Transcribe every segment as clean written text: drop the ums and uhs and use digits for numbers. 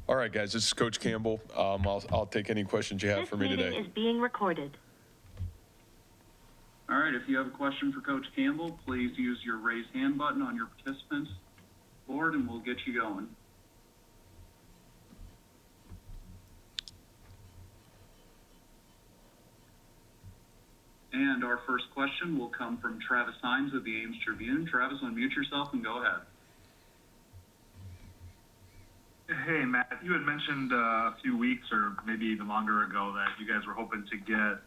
All right, guys, this is Coach Campbell. I'll take any questions you have for me today. This meeting is being recorded. All right, if you have a question for Coach Campbell, please use your raise hand button on your participants board and we'll get you going. And our first question will come from Travis Hines of the Ames Tribune. Travis, unmute yourself and go ahead. Hey, Matt, you had mentioned a few weeks or maybe even longer ago that you guys were hoping to get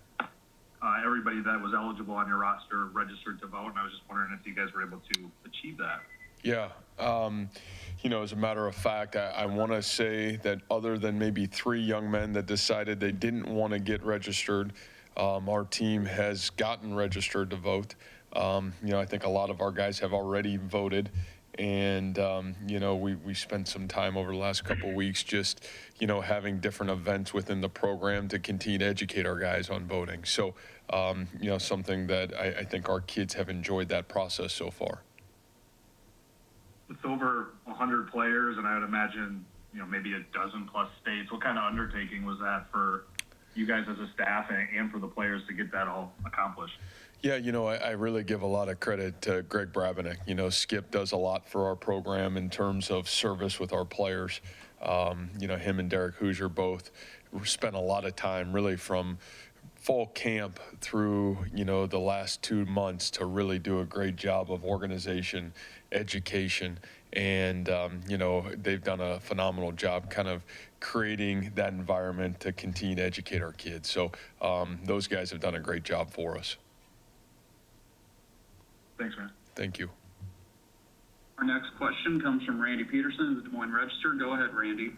everybody that was eligible on your roster registered to vote, and I was just wondering if you guys were able to achieve that. Yeah. As a matter of fact, I want to say that other than maybe 3 young men that decided they didn't want to get registered, our team has gotten registered to vote. I think a lot of our guys have already voted. And, we spent some time over the last couple of weeks just, having different events within the program to continue to educate our guys on voting. So, something that I think our kids have enjoyed that process so far. It's over 100 players, and I would imagine, maybe a dozen plus states. What kind of undertaking was that for you guys as a staff and for the players to get that all accomplished? Yeah, I really give a lot of credit to Greg Brabennick. Skip does a lot for our program in terms of service with our players. Him and Derek Hoosier both spent a lot of time really from fall camp through, the last 2 months to really do a great job of organization, education, and, they've done a phenomenal job kind of creating that environment to continue to educate our kids. So those guys have done a great job for us. Thanks, man. Thank you. Our next question comes from Randy Peterson of the Des Moines Register. Go ahead, Randy.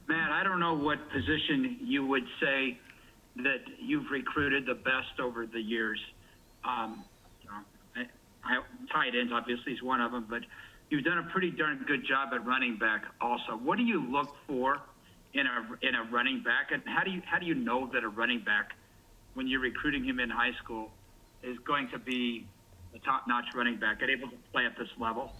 Matt, I don't know what position you would say that you've recruited the best over the years. Tight ends obviously is one of them, but you've done a pretty darn good job at running back also. What do you look for in a running back, and how do you know that a running back, when you're recruiting him in high school, is going to be a top-notch running back and able to play at this level?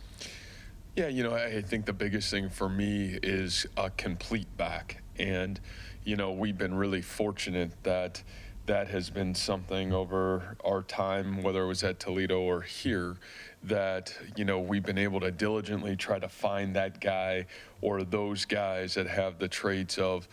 Yeah, I think the biggest thing for me is a complete back. And, we've been really fortunate that has been something over our time, whether it was at Toledo or here, that, we've been able to diligently try to find that guy or those guys that have the traits of,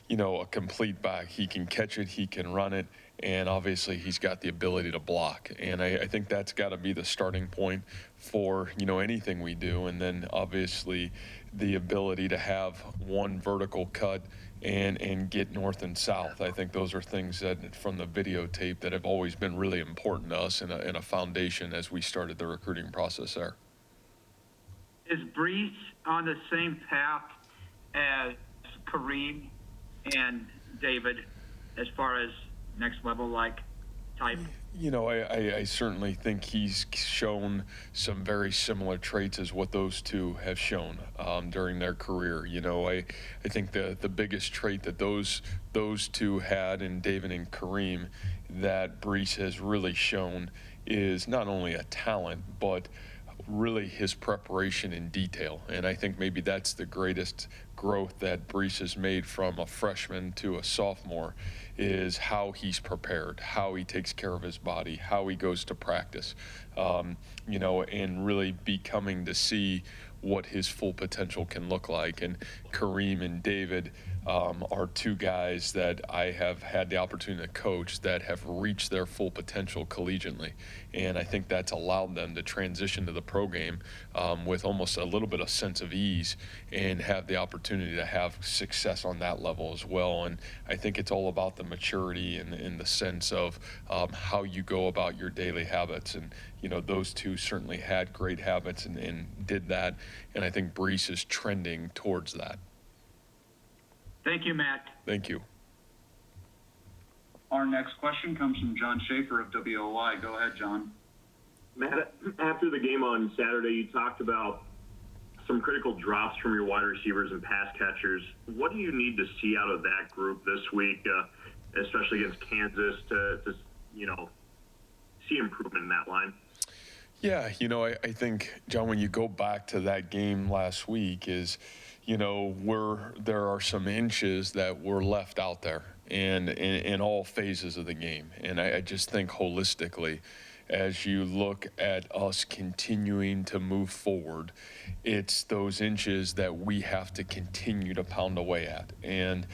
a complete back. He can catch it, he can run it, and obviously he's got the ability to block. And I think that's got to be the starting point for, anything we do. And then obviously the ability to have one vertical cut and get north and south. I think those are things that from the videotape that have always been really important to us and a foundation as we started the recruiting process there. Is Brees on the same path as Kareem and David as far as next level like type? I certainly think he's shown some very similar traits as what those two have shown during their career. I think the biggest trait that those two had in David and Kareem that Brees has really shown is not only a talent, but really his preparation in detail. And I think maybe that's the greatest growth that Brees has made from a freshman to a sophomore, is how he's prepared, how he takes care of his body, how he goes to practice, and really becoming to see what his full potential can look like. And Kareem and David are 2 guys that I have had the opportunity to coach that have reached their full potential collegiately. And I think that's allowed them to transition to the pro game with almost a little bit of sense of ease and have the opportunity to have success on that level as well. And I think it's all about the maturity and in the sense of how you go about your daily habits. And, those 2 certainly had great habits and did that. And I think Brees is trending towards that. Thank you, Matt. Thank you. Our next question comes from John Schaefer of WOI. Go ahead, John. Matt, after the game on Saturday, you talked about some critical drops from your wide receivers and pass catchers. What do you need to see out of that group this week, especially against Kansas, to see improvement in that line? Yeah, I think, John, when you go back to that game last week is, there are some inches that were left out there and in all phases of the game. And I just think holistically, as you look at us continuing to move forward, it's those inches that we have to continue to pound away at. And,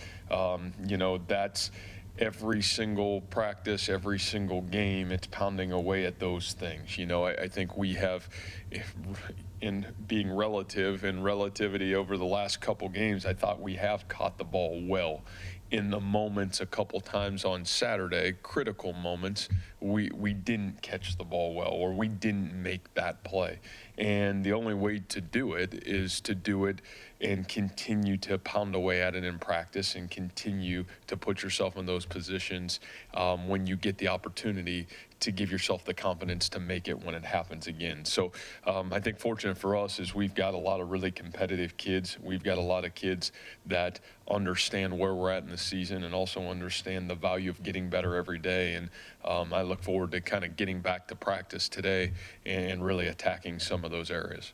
that's every single practice, every single game, it's pounding away at those things. I think we have, in being relative and relativity over the last couple games, I thought we have caught the ball well. In the moments a couple times on Saturday, critical moments, we didn't catch the ball well, or we didn't make that play. And the only way to do it is to do it and continue to pound away at it in practice and continue to put yourself in those positions when you get the opportunity to give yourself the confidence to make it when it happens again. So I think fortunate for us is we've got a lot of really competitive kids. We've got a lot of kids that understand where we're at in the season and also understand the value of getting better every day. And I look forward to kind of getting back to practice today and really attacking some of those areas.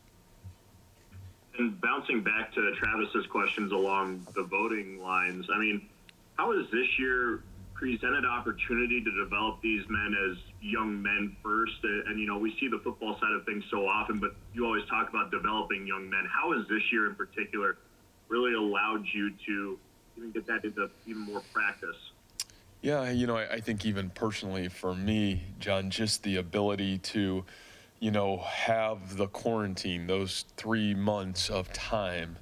And bouncing back to Travis's questions along the voting lines, I mean, how has this year presented opportunity to develop these men as young men first? And we see the football side of things so often, but you always talk about developing young men. How has this year in particular really allowed you to even get that into even more practice? Yeah, I think even personally for me, John, just the ability to have the quarantine, those 3 months of time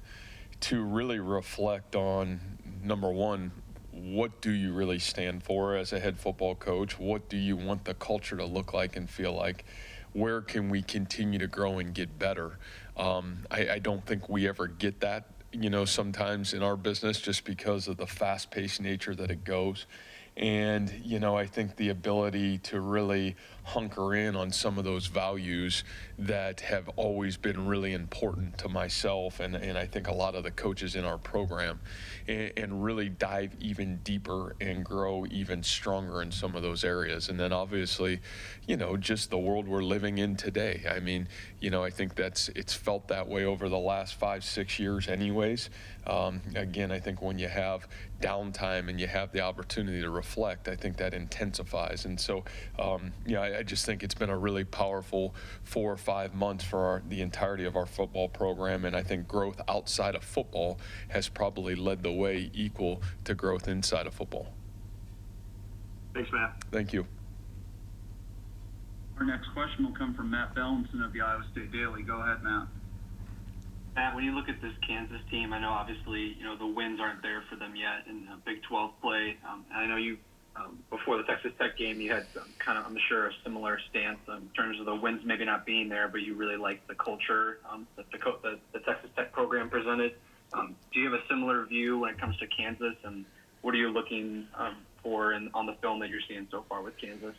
to really reflect on, number one, what do you really stand for as a head football coach? What do you want the culture to look like and feel like? Where can we continue to grow and get better? I don't think we ever get that, sometimes in our business just because of the fast-paced nature that it goes. And, I think the ability to really hunker in on some of those values that have always been really important to myself and I think a lot of the coaches in our program, and really dive even deeper and grow even stronger in some of those areas. And then obviously, just the world we're living in today. I mean, I think it's felt that way over the last 5-6 years anyways. Again, I think when you have downtime and you have the opportunity to reflect, I think that intensifies. And so, I just think it's been a really powerful 4 or 5 months for the entirety of our football program. And I think growth outside of football has probably led the way equal to growth inside of football. Thanks, Matt. Thank you. Our next question will come from Matt Bellinson of the Iowa State Daily. Go ahead, Matt. Matt, when you look at this Kansas team, I know obviously, the wins aren't there for them yet in Big 12 play. And I know you, before the Texas Tech game, you had kind of, I'm sure, a similar stance in terms of the wins maybe not being there, but you really liked the culture that the Texas Tech program presented. Do you have a similar view when it comes to Kansas, and what are you looking for on the film that you're seeing so far with Kansas?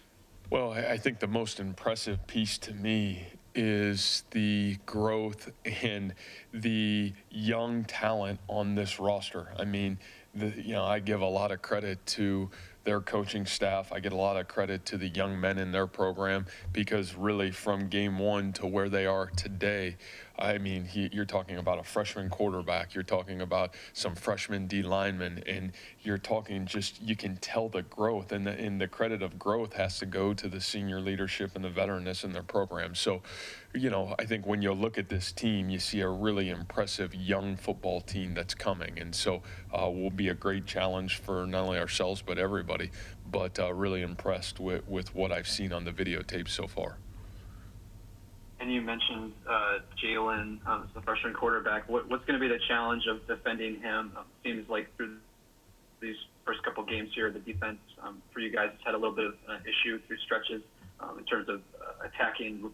Well, I think the most impressive piece to me is the growth and the young talent on this roster. I mean, I give a lot of credit to their coaching staff. I get a lot of credit to the young men in their program, because really from game one to where they are today, I mean, you're talking about a freshman quarterback, you're talking about some freshman D linemen, and you're talking just, you can tell the growth, and the credit of growth has to go to the senior leadership and the veteranness in their program. So, I think when you look at this team, you see a really impressive young football team that's coming. And so will be a great challenge for not only ourselves, but everybody, but really impressed with what I've seen on the videotape so far. And you mentioned Jalen, the freshman quarterback. What's going to be the challenge of defending him? Seems like through these first couple games here, the defense for you guys has had a little bit of an issue through stretches in terms of attacking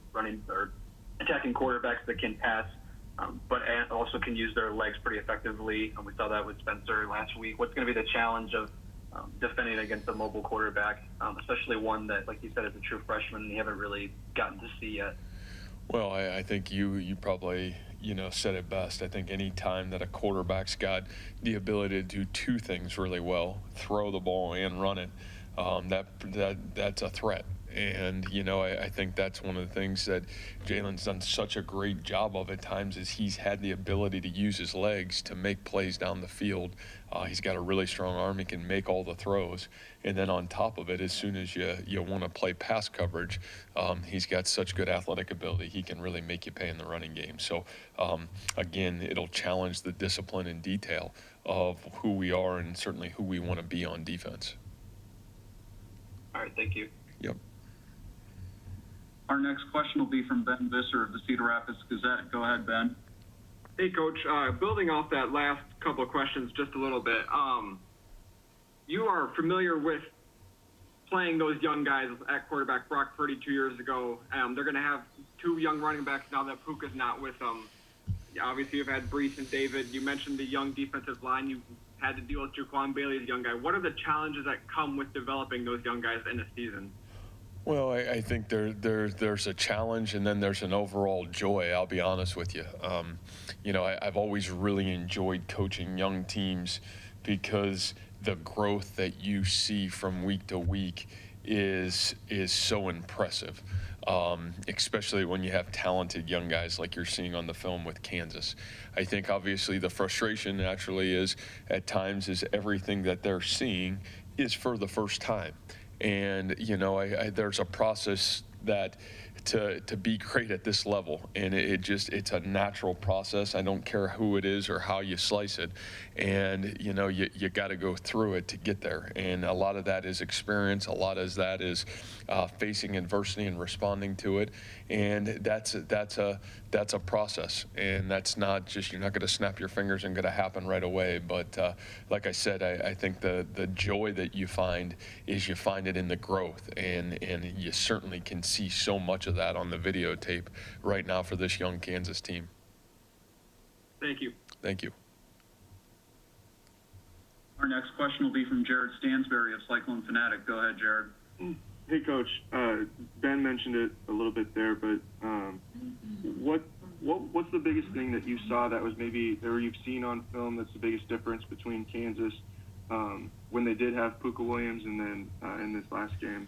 quarterbacks that can pass, but also can use their legs pretty effectively. We saw that with Spencer last week. What's going to be the challenge of defending against a mobile quarterback, especially one that, like you said, is a true freshman and you haven't really gotten to see yet? Well, I think you probably, said it best. I think any time that a quarterback's got the ability to do two things really well, throw the ball and run it, that's a threat. And, I think that's one of the things that Jalen's done such a great job of at times is he's had the ability to use his legs to make plays down the field. He's got a really strong arm. He can make all the throws. And then on top of it, as soon as you want to play pass coverage, he's got such good athletic ability. He can really make you pay in the running game. So, again, it'll challenge the discipline and detail of who we are and certainly who we want to be on defense. All right, thank you. Yep. Our next question will be from Ben Visser of the Cedar Rapids Gazette. Go ahead, Ben. Hey, Coach. Building off that last couple of questions just a little bit, you are familiar with playing those young guys at quarterback. Brock Purdy 2 years ago. They're going to have two young running backs now that Puka's not with them. Obviously, you've had Brees and David. You mentioned the young defensive line. You had to deal with Jaquan Bailey as a young guy. What are the challenges that come with developing those young guys in a season? Well, I think there's a challenge and then there's an overall joy, I'll be honest with you. I've always really enjoyed coaching young teams because the growth that you see from week to week is so impressive, especially when you have talented young guys like you're seeing on the film with Kansas. I think obviously the frustration naturally is at times is everything that they're seeing is for the first time. And, there's a process that to be great at this level, and it's a natural process. I don't care who it is or how you slice it, and you got to go through it to get there. And a lot of that is experience. A lot of that is facing adversity and responding to it, and that's a process. And that's not just you're not going to snap your fingers and going to happen right away. But like I said, I think the joy that you find is you find it in the growth, and you certainly can see so much of that on the videotape right now for this young Kansas team. Thank you. Thank you. Our next question will be from Jared Stansberry of Cyclone Fanatic. Go ahead, Jared. Hey, Coach. Ben mentioned it a little bit there, but what's the biggest thing that you saw that was maybe, or you've seen on film that's the biggest difference between Kansas when they did have Puka Williams and then in this last game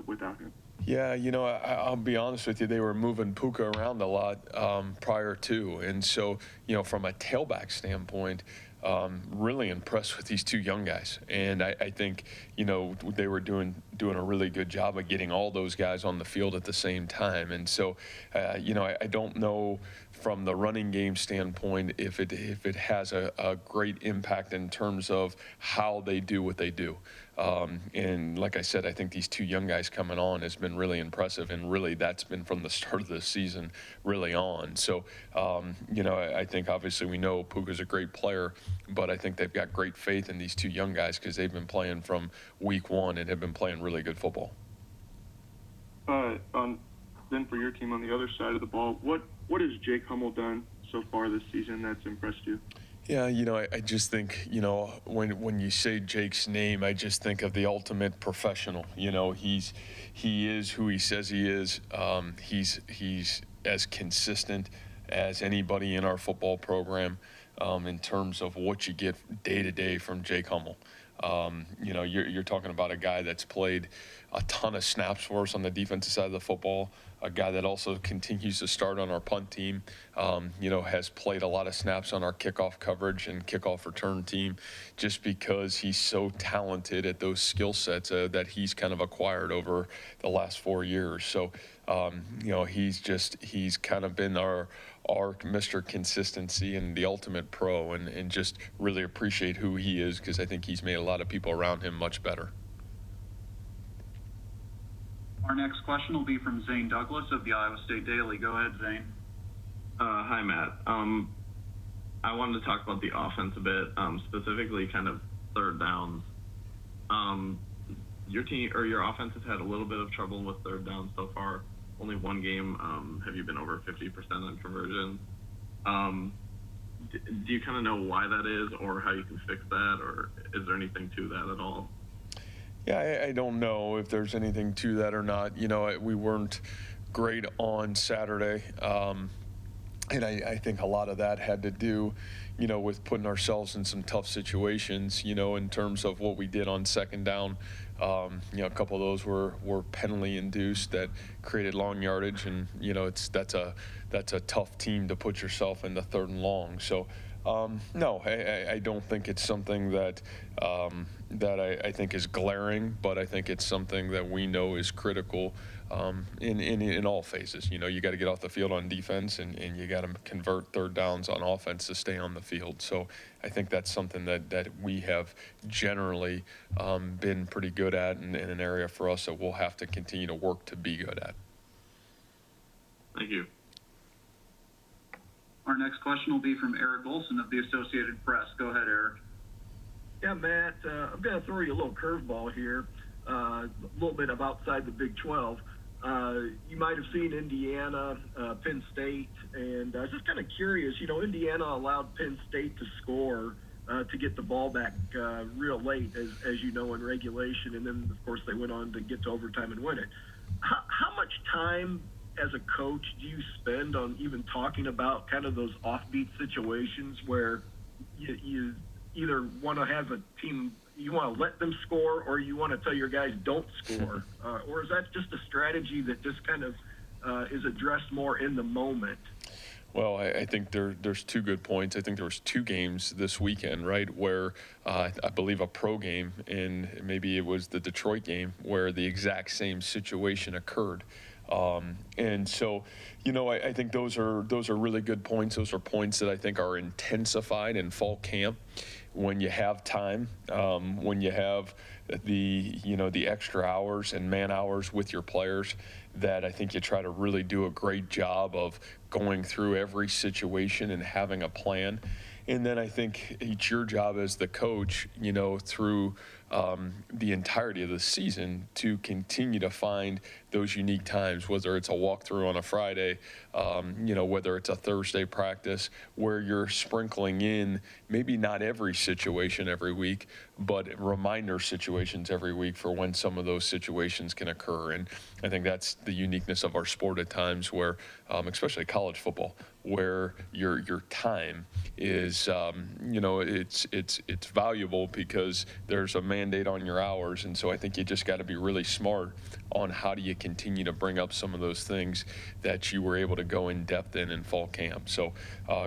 without him? Yeah, I'll be honest with you, they were moving Puka around a lot prior to. And so, from a tailback standpoint, really impressed with these two young guys. And I think, they were doing a really good job of getting all those guys on the field at the same time. And so, I don't know from the running game standpoint if it has a great impact in terms of how they do what they do. And like I said, I think these two young guys coming on has been really impressive, and really that's been from the start of the season really on. So, I think obviously we know Puka's a great player, but I think they've got great faith in these two young guys because they've been playing from week one and have been playing really good football. Then for your team on the other side of the ball, what has Jake Hummel done so far this season that's impressed you? Yeah, I just think, when you say Jake's name, I just think of the ultimate professional. He is who he says he is. He's as consistent as anybody in our football program in terms of what you get day to day from Jake Hummel. You're talking about a guy that's played a ton of snaps for us on the defensive side of the football, a guy that also continues to start on our punt team, has played a lot of snaps on our kickoff coverage and kickoff return team just because he's so talented at those skill sets that he's kind of acquired over the last 4 years. So, he's kind of been our Mr. Consistency and the ultimate pro, and just really appreciate who he is because I think he's made a lot of people around him much better. Our next question will be from Zane Douglas of the Iowa State Daily. Go ahead, Zane. Hi, Matt. I wanted to talk about the offense a bit, specifically kind of third downs. Your team or your offense has had a little bit of trouble with third downs so far. Only one game have you been over 50% on conversion. Do you kind of know why that is, or how you can fix that, or is there anything to that at all? Yeah, I don't know if there's anything to that or not. We weren't great on Saturday. And I think a lot of that had to do, with putting ourselves in some tough situations, in terms of what we did on second down. A couple of those were penalty induced that created long yardage, and that's a tough team to put yourself in the third and long. So no, I don't think it's something that I think is glaring, but I think it's something that we know is critical in all phases. You got to get off the field on defense, and you got to convert third downs on offense to stay on the field. So I think that's something that we have generally been pretty good at, and an area for us that we'll have to continue to work to be good at. Thank you. Our next question will be from Eric Olson of the Associated Press. Go ahead, Eric. Yeah, Matt, I'm going to throw you a little curveball here, a little bit of outside the Big 12. You might have seen Indiana, Penn State, and I was just kind of curious. Indiana allowed Penn State to score to get the ball back real late, as you know, in regulation, and then, of course, they went on to get to overtime and win it. How much time as a coach do you spend on even talking about kind of those offbeat situations where you either want to have a team, you want to let them score, or you want to tell your guys don't score? Or is that just a strategy that just kind of is addressed more in the moment? Well, I think there's two good points. I think there was two games this weekend, right, where I believe a pro game, and maybe it was the Detroit game, where the exact same situation occurred. And so, I think those are really good points. Those are points that I think are intensified in fall camp when you have time, when you have the extra hours and man hours with your players, that I think you try to really do a great job of going through every situation and having a plan. And then I think it's your job as the coach, through the entirety of the season, to continue to find those unique times, whether it's a walkthrough on a Friday, whether it's a Thursday practice, where you're sprinkling in maybe not every situation every week, but reminder situations every week for when some of those situations can occur. And I think that's the uniqueness of our sport at times, where, especially college football, where your time is, it's valuable because there's a mandate on your hours. And so I think you just got to be really smart on how do you continue to bring up some of those things that you were able to go in depth in fall camp. So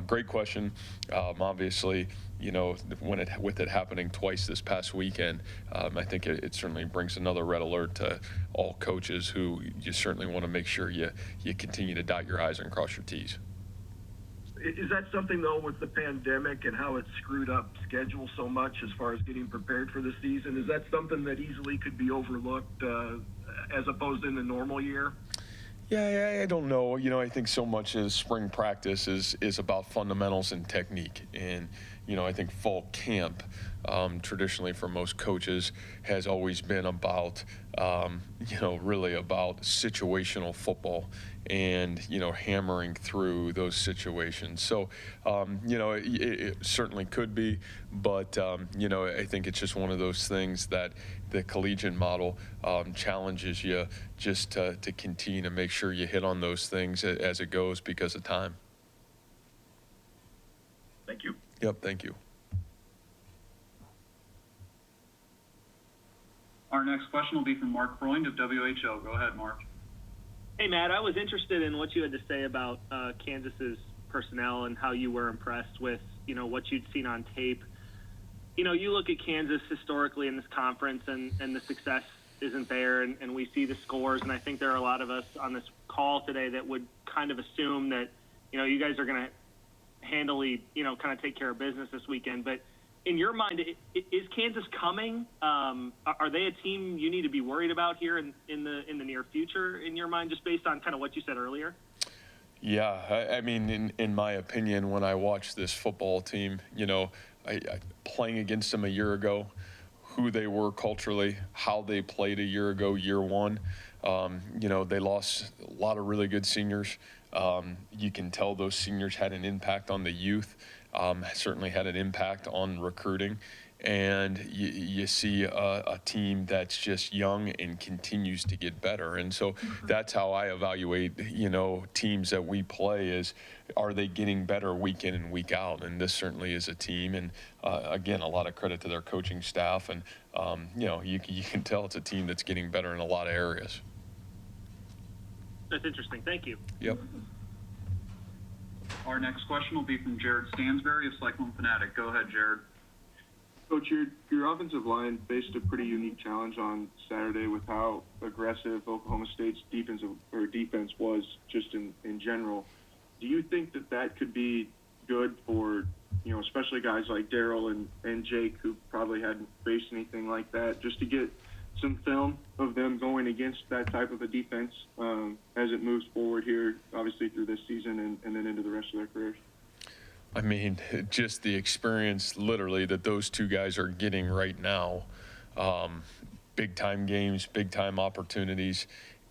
great question. Obviously, with it happening twice this past weekend, I think it certainly brings another red alert to all coaches who you certainly want to make sure you continue to dot your I's and cross your T's. Is that something, though, with the pandemic and how it screwed up schedule so much as far as getting prepared for the season? Is that something that easily could be overlooked as opposed in the normal year? Yeah, I don't know. I think so much as spring practice is about fundamentals and technique. And, I think fall camp, traditionally for most coaches, has always been about, really about situational football and, hammering through those situations. So, it certainly could be, but, I think it's just one of those things that the collegiate model challenges you just to continue to make sure you hit on those things as it goes because of time. Thank you. Yep, thank you. Our next question will be from Mark Freund of WHO. Go ahead, Mark. Hey, Matt, I was interested in what you had to say about Kansas's personnel and how you were impressed with, what you'd seen on tape. You look at Kansas historically in this conference, and the success isn't there, and we see the scores, and I think there are a lot of us on this call today that would kind of assume that, you guys are going to handily, kind of take care of business this weekend. But in your mind, is Kansas coming? Are they a team you need to be worried about here in the near future, in your mind, just based on kind of what you said earlier? Yeah, I mean, in my opinion, when I watch this football team, I playing against them a year ago, who they were culturally, how they played a year ago, year one, they lost a lot of really good seniors. You can tell those seniors had an impact on the youth, certainly had an impact on recruiting. and you see a team that's just young and continues to get better. And so that's how I evaluate, teams that we play is, are they getting better week in and week out? And this certainly is a team. And again, a lot of credit to their coaching staff. And, you can tell it's a team that's getting better in a lot of areas. That's interesting. Thank you. Yep. Our next question will be from Jared Stansberry of Cyclone Fanatic. Go ahead, Jared. Coach, your offensive line faced a pretty unique challenge on Saturday with how aggressive Oklahoma State's defense was just in general. Do you think that could be good for, especially guys like Daryl and Jake, who probably hadn't faced anything like that, just to get some film of them going against that type of a defense as it moves forward here, obviously through this season and then into the rest of their careers? I mean, just the experience literally that those two guys are getting right now, big time games, big time opportunities,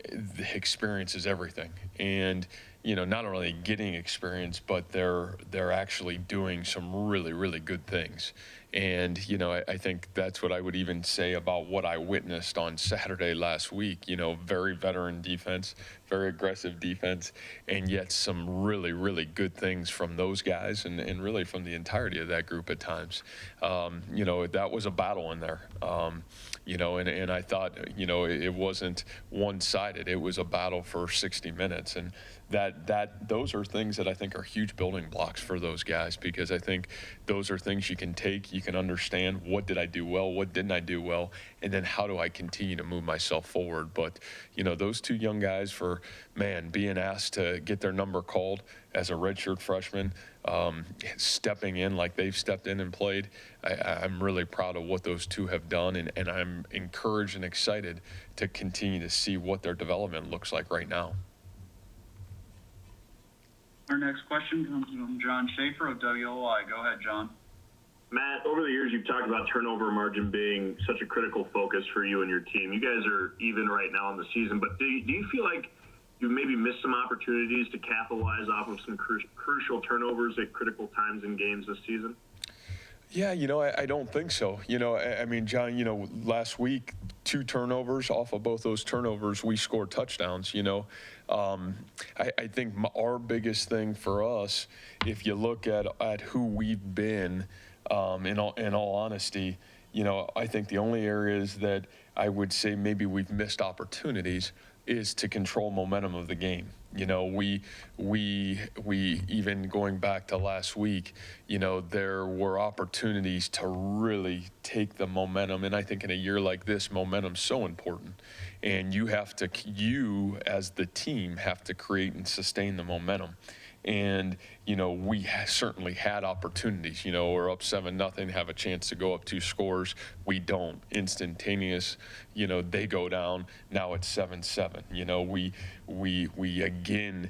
the experience is everything. And, not only getting experience, but they're actually doing some really, really good things. And, I think that's what I would even say about what I witnessed on Saturday last week. Very veteran defense, very aggressive defense, and yet some really, really good things from those guys and really from the entirety of that group at times. That was a battle in there. And I thought, it wasn't one-sided. It was a battle for 60 minutes. And those are things that I think are huge building blocks for those guys, because I think those are things you can take, you can understand, what did I do well, what didn't I do well, and then how do I continue to move myself forward. But, those two young guys being asked to get their number called as a redshirt freshman, stepping in like they've stepped in and played, I'm really proud of what those two have done, and I'm encouraged and excited to continue to see what their development looks like right now. Our next question comes from John Schaefer of WOI. Go ahead, John. Matt, over the years, you've talked about turnover margin being such a critical focus for you and your team. You guys are even right now in the season, but do you feel like you maybe missed some opportunities to capitalize off of some crucial turnovers at critical times in games this season? Yeah, I don't think so. I mean, John, last week, 2 turnovers. Off of both those turnovers, we scored touchdowns. I think our biggest thing for us, if you look at who we've been, in all honesty, I think the only areas that I would say maybe we've missed opportunities is to control momentum of the game. We even going back to last week, there were opportunities to really take the momentum. And I think in a year like this, momentum's so important. And you as the team have to create and sustain the momentum. And, we certainly had opportunities. We're up 7-0, have a chance to go up 2 scores. We don't. Instantaneous, they go down. Now it's 7-7. We again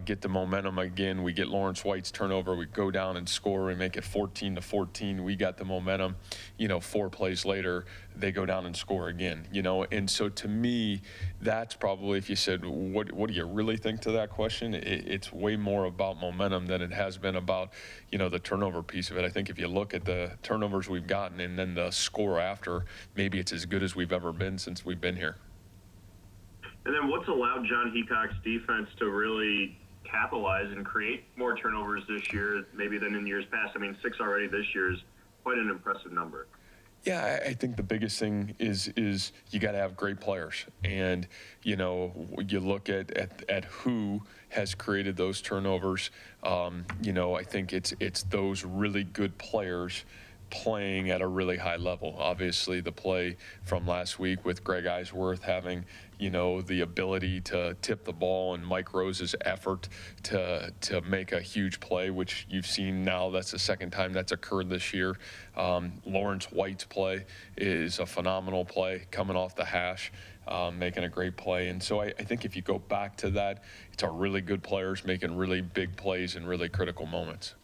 get the momentum again. We get Lawrence White's turnover. We go down and score and make it 14-14. We got the momentum. 4 plays later, they go down and score again. And so to me, that's probably, if you said, what do you really think to that question? It's way more about momentum than it has been about, the turnover piece of it. I think if you look at the turnovers we've gotten and then the score after, maybe it's as good as we've ever been since we've been here. And then what's allowed John Heacock's defense to really capitalize and create more turnovers this year, maybe than in years past? I mean, 6 already this year is quite an impressive number. Yeah, I think the biggest thing is you got to have great players. And, you look at who has created those turnovers. I think it's those really good players playing at a really high level. Obviously, the play from last week with Greg Eisworth having, the ability to tip the ball, and Mike Rose's effort to make a huge play, which you've seen now. That's the second time that's occurred this year. Lawrence White's play is a phenomenal play, coming off the hash, making a great play. And so I think if you go back to that, it's our really good players making really big plays in really critical moments.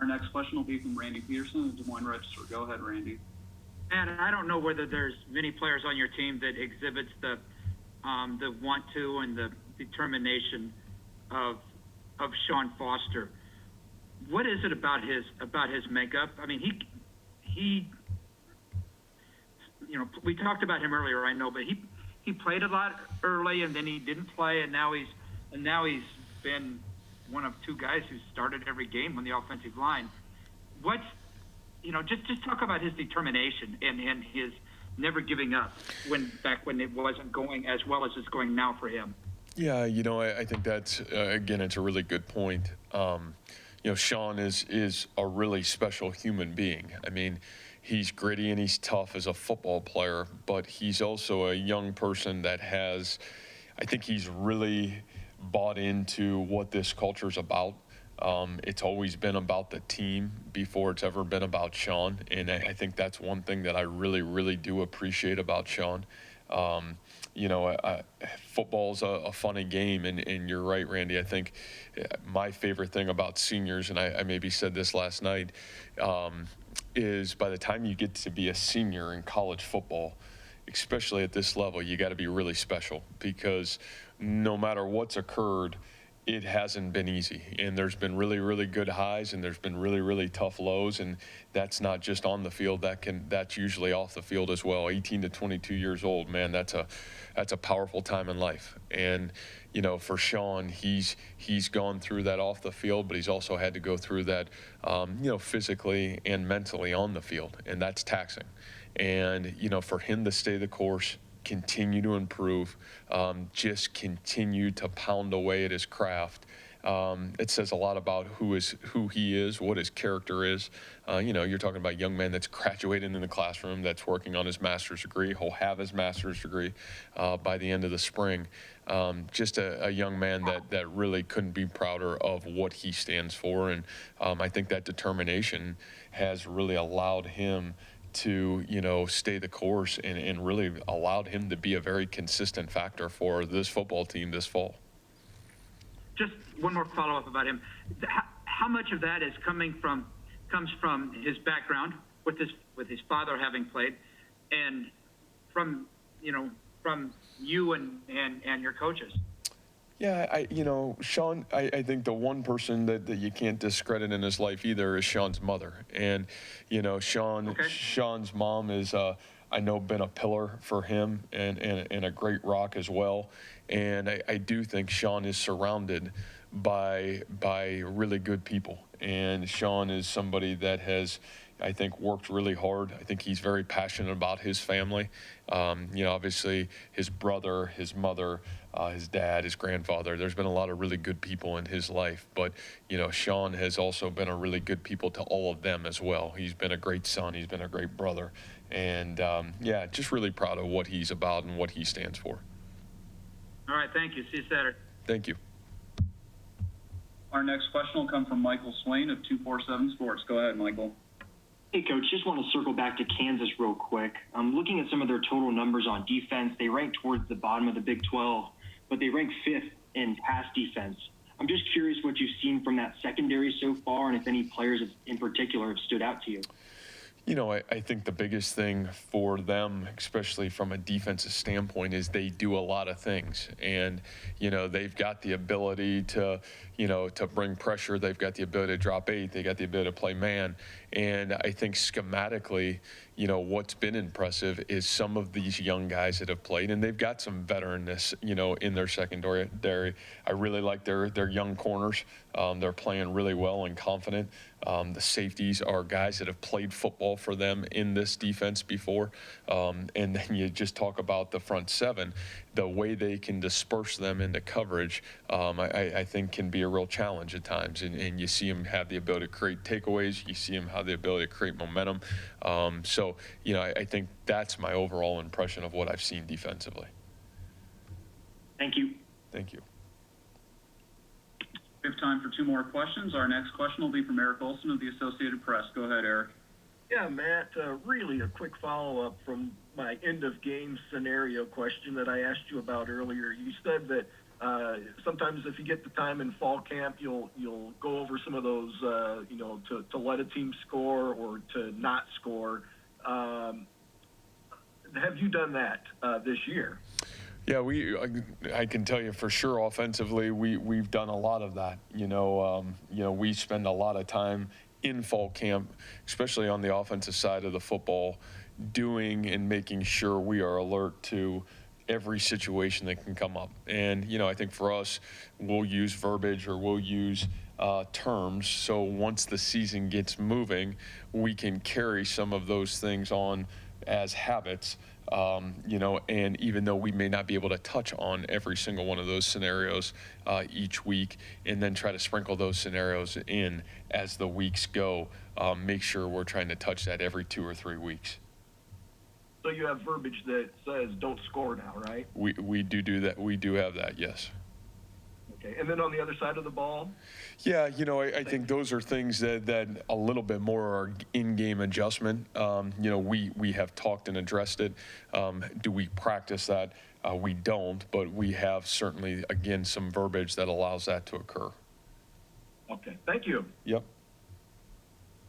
Our next question will be from Randy Peterson of Des Moines Register. Go ahead, Randy. And I don't know whether there's many players on your team that exhibits the want to and the determination of Sean Foster. what is it about his makeup? I mean, he you know, we talked about him earlier, I know, but he played a lot early and then he didn't play, and now he's been one of two guys who started every game on the offensive line. What's, you know, just talk about his determination and his never giving up back when it wasn't going as well as it's going now for him. Yeah, you know, I think that's, again, it's a really good point. You know, Sean is a really special human being. I mean, he's gritty and he's tough as a football player, but he's also a young person that has, I think he's really bought into what this culture is about. It's always been about the team before it's ever been about Sean, and I think that's one thing that I really, really do appreciate about Sean. You know, football's a funny game, and you're right, Randy. I think my favorite thing about seniors, and I maybe said this last night, is by the time you get to be a senior in college football, especially at this level, you got to be really special, because no matter what's occurred, it hasn't been easy, and there's been really, really good highs, and there's been really, really tough lows, and that's not just on the field. That's usually off the field as well. 18 to 22 years old, man, that's a powerful time in life. And you know, for Sean, he's gone through that off the field, but he's also had to go through that, you know, physically and mentally on the field, and that's taxing. And you know, for him to stay the course, continue to improve, just continue to pound away at his craft. It says a lot about who he is, what his character is. You know, you're talking about a young man that's graduating in the classroom, that's working on his master's degree. He'll have his master's degree by the end of the spring. Just a young man that really couldn't be prouder of what he stands for. And I think that determination has really allowed him to, you know, stay the course and really allowed him to be a very consistent factor for this football team this fall. Just one more follow-up about him. How much of that comes from his background with his father having played, and from you and your coaches? Yeah, you know, Sean, I think the one person that you can't discredit in his life either is Sean's mother. And, you know, Sean's mom is, I know, been a pillar for him and a great rock as well. And I do think Sean is surrounded by really good people. And Sean is somebody that has, I think, worked really hard. I think he's very passionate about his family. You know, obviously his brother, his mother, his dad, his grandfather, there's been a lot of really good people in his life. But, you know, Sean has also been a really good people to all of them as well. He's been a great son. He's been a great brother. And, yeah, just really proud of what he's about and what he stands for. All right, thank you. See you Saturday. Thank you. Our next question will come from Michael Swain of 247 Sports. Go ahead, Michael. Hey, Coach, just want to circle back to Kansas real quick. Looking at some of their total numbers on defense, they rank towards the bottom of the Big 12, but they rank 5th in pass defense. I'm just curious what you've seen from that secondary so far, and if any players in particular have stood out to you. You know, I think the biggest thing for them, especially from a defensive standpoint, is they do a lot of things. And, you know, they've got the ability to, you know, to bring pressure. They've got the ability to drop 8. They got the ability to play man. And I think schematically, you know, what's been impressive is some of these young guys that have played, and they've got some veteranness, you know, in their secondary. I really like their young corners. They're playing really well and confident. The safeties are guys that have played football for them in this defense before. And then you just talk about the front seven, the way they can disperse them into coverage, I think can be a real challenge at times. And you see them have the ability to create takeaways. You see them have the ability to create momentum. So, you know, I think that's my overall impression of what I've seen defensively. Thank you. Thank you. We have time for 2 more questions. Our next question will be from Eric Olson of the Associated Press. Go ahead, Eric. Yeah, Matt, really a quick follow-up from my end-of-game scenario question that I asked you about earlier. You said that sometimes if you get the time in fall camp, you'll go over some of those, you know, to let a team score or to not score. Have you done that this year? Yeah, I can tell you for sure offensively, we've done a lot of that. We spend a lot of time in fall camp, especially on the offensive side of the football, doing and making sure we are alert to every situation that can come up. And, I think for us, we'll use verbiage or we'll use terms. So once the season gets moving, we can carry some of those things on as habits, and even though we may not be able to touch on every single one of those scenarios each week, and then try to sprinkle those scenarios in as the weeks go, make sure we're trying to touch that every 2 or 3 weeks. So you have verbiage that says don't score now, right? We do that. We do have that, yes. Okay. And then on the other side of the ball? Yeah, I think those are things that a little bit more are in-game adjustment. We have talked and addressed it. Do we practice that? We don't, but we have certainly, again, some verbiage that allows that to occur. Okay. Thank you. Yep.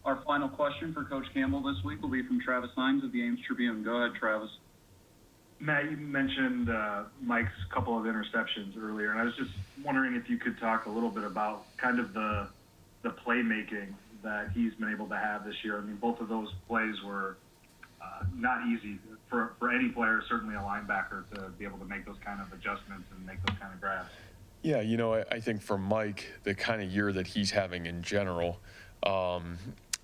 Our final question for Coach Campbell this week will be from Travis Hines of the Ames Tribune. Go ahead, Travis. Matt, you mentioned Mike's couple of interceptions earlier, and I was just wondering if you could talk a little bit about kind of the playmaking that he's been able to have this year. I mean, both of those plays were not easy for any player, certainly a linebacker, to be able to make those kind of adjustments and make those kind of grabs. Yeah, I think for Mike, the kind of year that he's having in general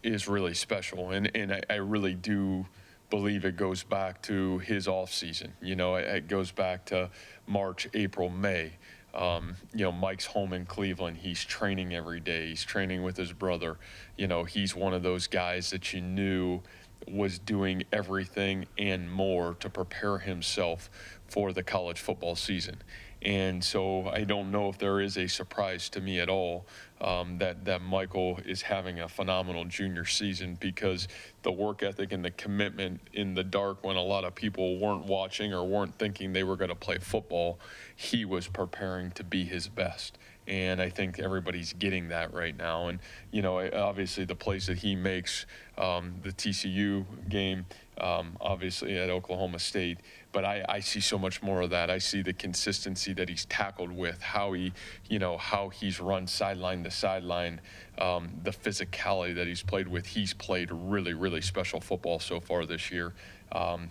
is really special, and I really do believe it goes back to his off season. It goes back to March, April, May. Mike's home in Cleveland. He's training every day. He's training with his brother. He's one of those guys that you knew was doing everything and more to prepare himself for the college football season. And so I don't know if there is a surprise to me at all that Michael is having a phenomenal junior season, because the work ethic and the commitment in the dark, when a lot of people weren't watching or weren't thinking they were going to play football, he was preparing to be his best. And I think everybody's getting that right now. And, obviously the plays that he makes, the TCU game, obviously at Oklahoma State, but I see so much more of that. I see the consistency that he's tackled with, how he's run sideline to sideline, the physicality that he's played with. He's played really, really special football so far this year.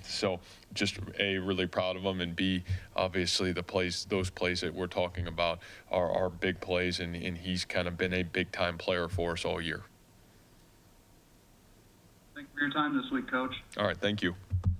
So just A, really proud of him, and B, obviously those plays that we're talking about are big plays, and he's kind of been a big time player for us all year. Thank you for your time this week, Coach. All right, thank you.